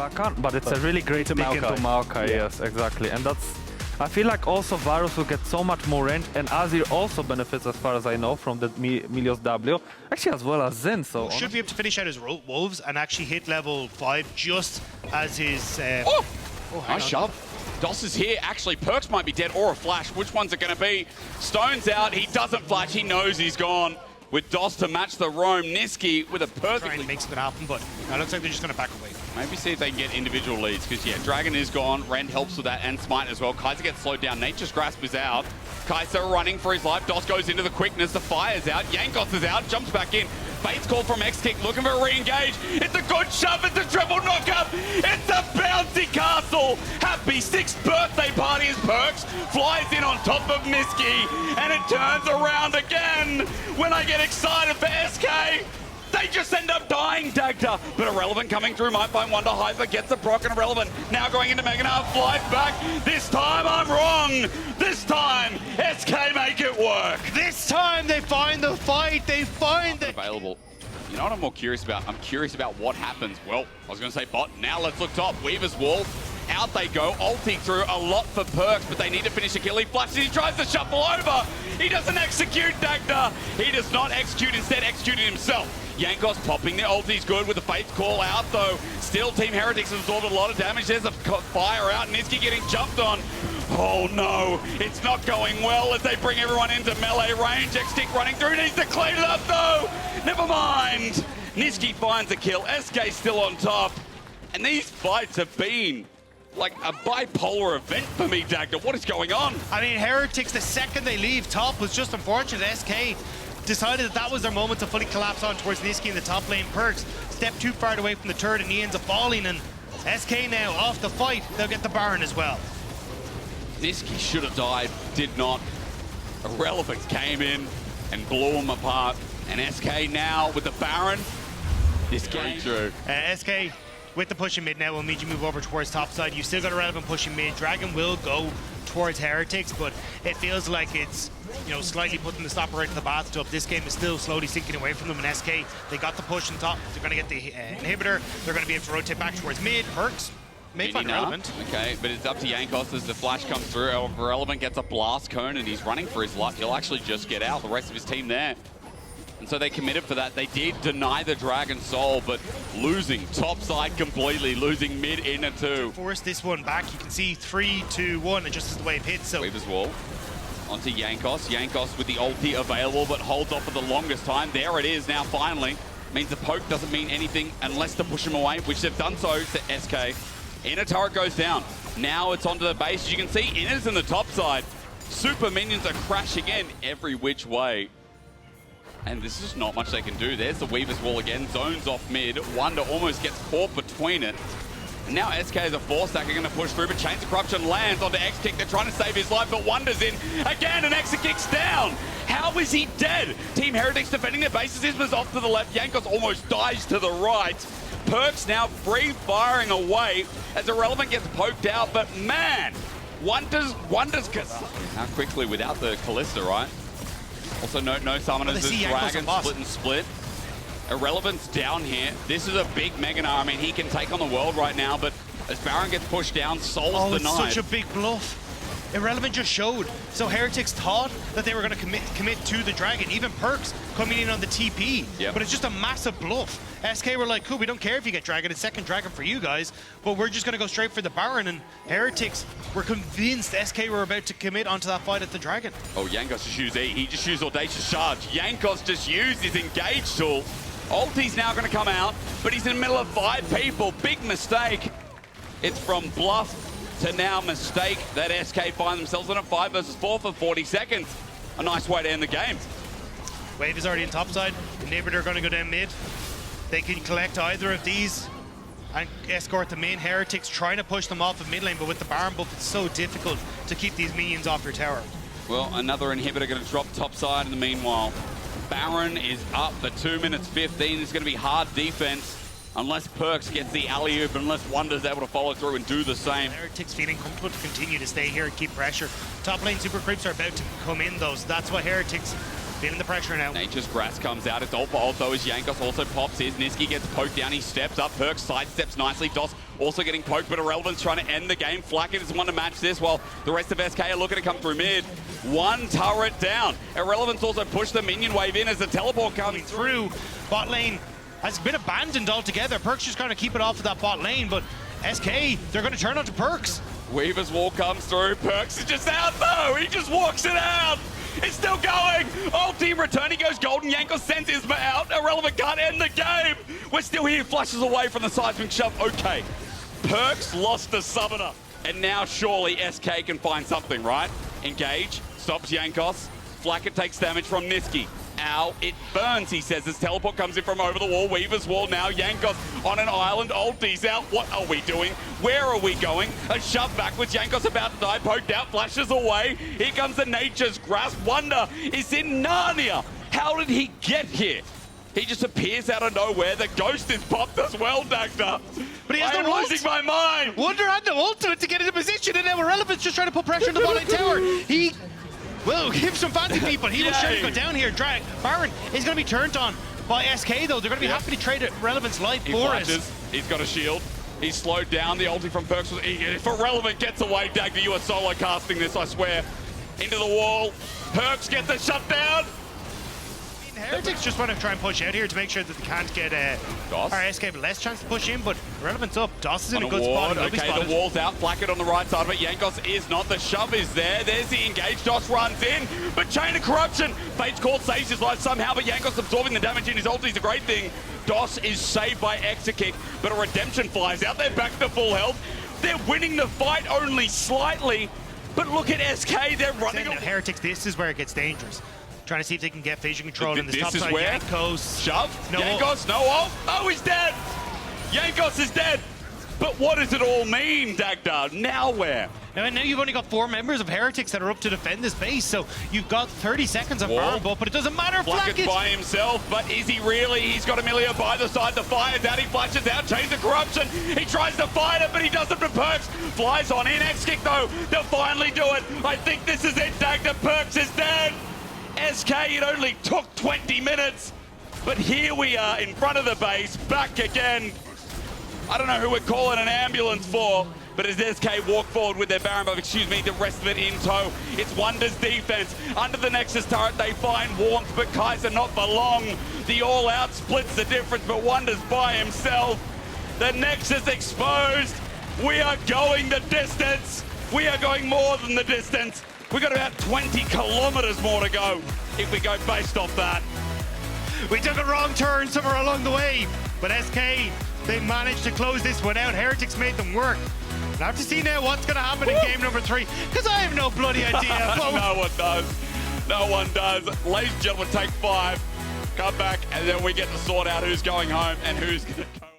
rakan, but it's a really great pick into Moakai, yes, exactly. And that's, I feel like also Varus will get so much more range, and Azzir also benefits, as far as I know, from the Milio's W, actually as well as Xin, so... Should be able to finish out his wolves and actually hit level 5 just as his... Nice shove. Dos is here. Actually, Perkz might be dead or a flash. Which one's it going to be? Stone's out. He doesn't flash. He knows he's gone. With Dos to match the roam. Nisqy with a perfectly... Trying to make something happen, but it looks like they're just going to back away. Maybe see if they can get individual leads, because, yeah, Dragon is gone. Rend helps with that, and Smite as well. Kaiser gets slowed down. Nature's Grasp is out. Kaiser running for his life. Dos goes into the quickness. The fire's out. Jankos is out. Jumps back in. Bait's call from Exakick, looking for a re-engage. It's a good shove. It's a triple knockup. It's a bouncy castle. Happy 6th birthday party as Perkz flies in on top of Nisqy, and it turns around again. When I get excited for SK, they just end up dying, Dagda. But Irrelevant coming through, might find Wunder. Hyper gets the proc, and Irrelevant now going into Mega Gnar, flies back. This time I'm wrong. This time SK make it work. This time they find the fight. They find it. Available. You know what I'm more curious about? I'm curious about what happens. Well, I was going to say bot. Now let's look top. Weaver's wall. Out they go. Ulti through a lot for Perkz, but they need to finish a kill. He flashes. He tries to shuffle over. He doesn't execute, Dagda. He does not execute, instead executing himself. Jankos popping the ulti's good with the Faith call out, though. Still, Team Heretics has absorbed a lot of damage. There's a fire out. Nisqy getting jumped on. Oh no, it's not going well as they bring everyone into melee range. Exakick running through, needs to clean it up though. Never mind. Nisqy finds a kill. SK still on top. And these fights have been like a bipolar event for me, Dagda. What is going on? I mean, Heretics, the second they leave top was just unfortunate. SK decided that was their moment to fully collapse on towards Nisqy in the top lane. Perkz stepped too far away from the turret and he ends up falling, and SK now off the fight. They'll get the Baron as well. Nisqy should have died, did not. Irrelevant came in and blew him apart. And SK now with the Baron. This game. True. SK with the pushing mid now will need you move over towards top side. You still got Irrelevant pushing mid. Dragon will go towards Heretics, but it feels like it's, you know, slightly putting the stopper right to the bathtub. This game is still slowly sinking away from them, and SK, they got the push on top. They're going to get the inhibitor. They're going to be able to rotate back towards mid. Perkz may find Irrelevant. Okay, but it's up to Jankos as the flash comes through. Irrelevant gets a blast cone and he's running for his life. He'll actually just get out. The rest of his team there. And so they committed for that. They did deny the Dragon Soul, but losing top side completely, losing mid in a 2. Force this one back. You can see 3, 2, 1, and just as the way it hits. So Weaver's wall onto Jankos. Jankos with the ulti available, but holds off for the longest time. There it is now, finally. Means the poke doesn't mean anything unless to push him away, which they've done so to SK. Inner turret goes down. Now it's onto the base. As you can see, Inner's in the top side. Super minions are crashing in every which way. And there's just not much they can do. There's the Weaver's wall again. Zones off mid. Wunder almost gets caught between it. And now SK as a 4-stacker going to push through, but Chains of Corruption lands onto Exakick. They're trying to save his life, but Wunder's in again, and Exakick's down. How is he dead? Team Heretics defending their bases. Isma's off to the left. Jankos almost dies to the right. Perkz now free-firing away as Irrelevant gets poked out, but man, Wunder's how quickly without the Kalista, right? Also, no summoners. This Dragon split and split. Irrelevant's down here. This is a big Mega Gnar. I mean, he can take on the world right now, but as Baron gets pushed down, Soul's denied. It's such a big bluff. Irrelevant just showed. So Heretics thought that they were going to commit to the Dragon. Even Perkz coming in on the TP. Yep. But it's just a massive bluff. SK were like, cool, we don't care if you get Dragon. It's second Dragon for you guys. But we're just going to go straight for the Baron. And Heretics were convinced SK were about to commit onto that fight at the Dragon. Oh, Jankos just used E. He just used Audacious Charge. Jankos just used his Engage tool. Ulti's now going to come out, but he's in the middle of 5 people. Big mistake. It's from bluff to now mistake that SK find themselves in a 5 versus 4 for 40 seconds. A nice way to end the game. Wave is already in topside. Inhibitor going to go down mid. They can collect either of these and escort them in. Heretics trying to push them off of mid lane, but with the Baron buff, it's so difficult to keep these minions off your tower. Well, another inhibitor going to drop topside in the meanwhile. Baron is up for 2 minutes 15. It's going to be hard defense unless Perkz gets the alley-oop, unless Wunder's able to follow through and do the same. Heretics feeling comfortable to continue to stay here and keep pressure. Top lane super creeps are about to come in though, so that's why Heretics Feeling the pressure now. Nature's Grass comes out. It's all for ult though as Jankos also pops his. Nisqy gets poked down. He steps up. Perkz sidesteps nicely. DOS also getting poked, but Irrelevant's trying to end the game. Flakked is one to match this while the rest of SK are looking to come through mid. One turret down. Irrelevant's also pushed the minion wave in as the teleport coming through. Bot lane has been abandoned altogether. Perkz just trying to keep it off of that bot lane, but SK, they're going to turn onto Perkz. Weaver's wall comes through. Perkz is just out though. He just walks it out. It's still going. Ulti returning goes golden. Jankos sends Isma out. Irrelevant can't end the game. We're still here. Flashes away from the seismic shove. Okay. Perkz lost the summoner. And now surely SK can find something, right? Engage. Stops Jankos. Flakked takes damage from Nisqy. Ow, it burns, he says, as teleport comes in from over the wall. Weaver's wall now. Jankos on an island. Ulti's out. What are we doing? Where are we going? A shove backwards. Jankos about to die. Poked out. Flashes away. Here comes the Nature's Grass. Wunder is in Narnia. How did he get here? He just appears out of nowhere. The ghost is popped as well, Dagda. But he has I'm no ult. losing my mind. Wunder had the ultimate to get into position, and now Irrelevant's just trying to put pressure on the bot lane tower. He will give some fancy people. He will surely go down here. Baron is going to be turned on by SK, though. They're going to be happy to trade Irrelevant's life for us. He's got a shield. He's slowed down. The ulti from Perkz. If Irrelevant gets away, Dagda, you are solo casting this, I swear. Into the wall. Perkz gets the shutdown. Heretics just want to try and push out here to make sure that they can't get DOS. our SK have less chance to push in, but Irrelevant's up. DOS is in a good ward. spot. Okay, the wall's out. Flakked on the right side of it. Jankos is not. The shove is there. There's the engage. DOS runs in, but Chain of Corruption. Fate's Call saves his life somehow, but Jankos absorbing the damage in his ulti is a great thing. DOS is saved by Exakick, but a redemption flies out. They're back to full health. They're winning the fight only slightly, but look at SK. They're running. Heretics, this is where it gets dangerous. Trying to see if they can get vision control in this top is side. Where? Jankos. Shove. No. Jankos, no ult. Oh, he's dead. Jankos is dead. But what does it all mean, Dagda? Now where? Now you've only got 4 members of Heretics that are up to defend this base, so you've got 30 seconds on Baron Ball, but it doesn't matter. Flakked by himself, but is he really? He's got a Milio by the side. The fire's out. He flashes out. Chains of Corruption. He tries to fight it, but he doesn't for Perkz. Flies on in. X-Kick, though. They'll finally do it. I think this is it, Dagda. Perkz is dead. SK, it only took 20 minutes, but here we are in front of the base, back again. I don't know who we're calling an ambulance for, but as SK walk forward with their Baron buff, the rest of it in tow. It's Wunder's defense. Under the Nexus turret, they find warmth, but Kaiser not for long. The all-out splits the difference, but Wunder's by himself. The Nexus exposed. We are going the distance. We are going more than the distance. We've got about 20 kilometers more to go if we go based off that. We took a wrong turn somewhere along the way, but SK, they managed to close this one out. Heretics made them work. I have to see now what's going to happen in game number 3, because I have no bloody idea. No one does. No one does. Ladies and gentlemen, take 5. Come back, and then we get to sort out who's going home and who's going to go.